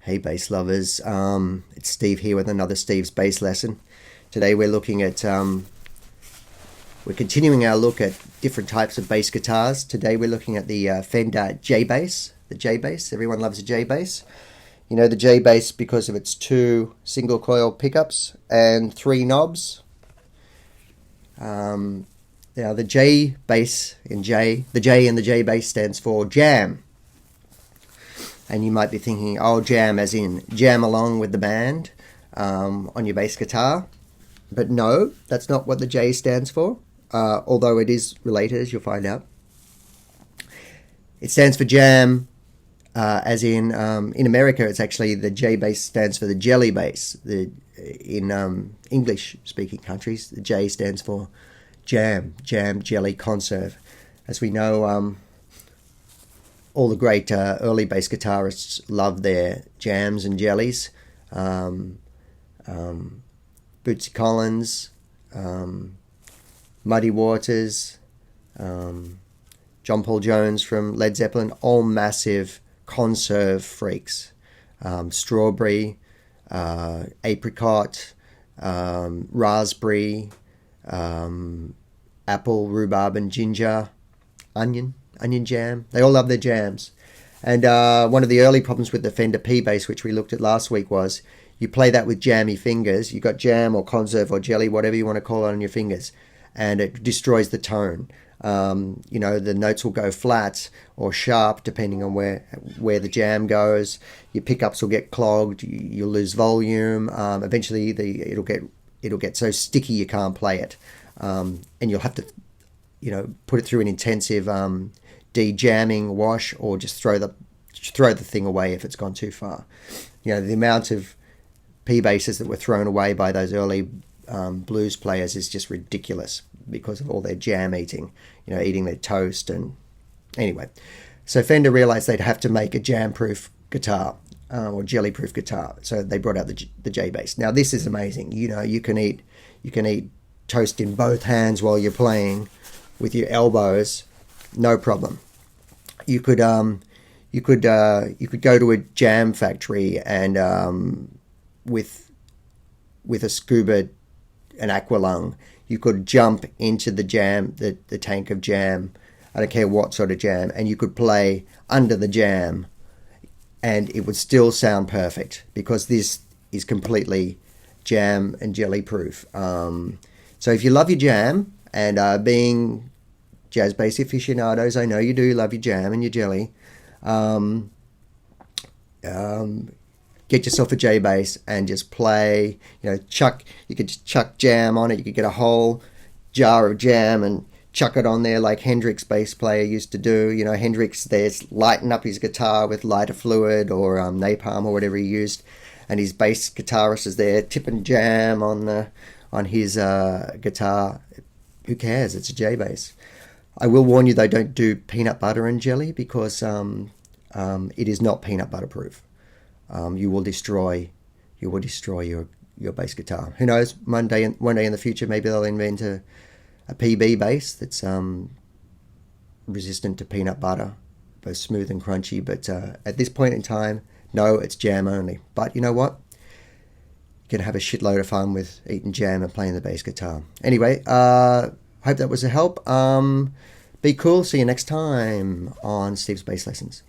Hey bass lovers, it's Steve here with another Steve's Bass lesson. Today we're looking at, we're continuing our look at different types of bass guitars. Today we're looking at the Fender J bass, the J bass. Everyone loves a J bass. You know the J bass because of its two single coil pickups and three knobs. Now the J bass in J, the J in the J bass stands for jam. And you might be thinking, oh, jam as in jam along with the band on your bass guitar. But no, that's not what the J stands for, although it is related, as you'll find out. It stands for jam, as in America, it's actually the J bass stands for the jelly bass. In English-speaking countries, the J stands for jam, jelly, conserve. As we know, all the great early bass guitarists love their jams and jellies. Bootsy Collins, Muddy Waters, John Paul Jones from Led Zeppelin, all massive conserve freaks. Strawberry, apricot, raspberry, apple, rhubarb and ginger, onion jam. They all love their jams. And one of the early problems with the Fender P bass, which we looked at last week, was you play that with jammy fingers. You got jam or conserve or jelly, whatever you want to call it, on your fingers, and it destroys the tone. The notes will go flat or sharp depending on where the jam goes. Your pickups will get clogged. You'll lose volume. Eventually, it'll get so sticky you can't play it, and you'll have to put it through an intensive de-jamming wash, or just throw the thing away if it's gone too far. The amount of P basses that were thrown away by those early blues players is just ridiculous because of all their jam eating, eating their toast. And anyway, so Fender realized they'd have to make a jam-proof guitar or jelly-proof guitar, so they brought out the J bass. Now this is amazing. You can eat toast in both hands while you're playing with your elbows, no problem. You could go to a jam factory and with a scuba, an aqualung, you could jump into the tank of jam. I don't care what sort of jam, and you could play under the jam, and it would still sound perfect because this is completely jam and jelly proof. So if you love your jam, and being jazz bass aficionados, I know you do love your jam and your jelly. Get yourself a J bass and just play. You could just chuck jam on it. You could get a whole jar of jam and chuck it on there like Hendrix bass player used to do. Hendrix there's lighten up his guitar with lighter fluid or napalm or whatever he used, and his bass guitarist is there tipping jam on his guitar. Who cares? It's a J bass. I will warn you though, don't do peanut butter and jelly because it is not peanut butter proof. You will destroy your bass guitar. Who knows? One day in the future, maybe they'll invent a PB bass that's resistant to peanut butter, both smooth and crunchy. But at this point in time, no, it's jam only. But you know what? You can have a shitload of fun with eating jam and playing the bass guitar. Anyway, hope that was a help. Be cool. See you next time on Steve's Bass Lessons.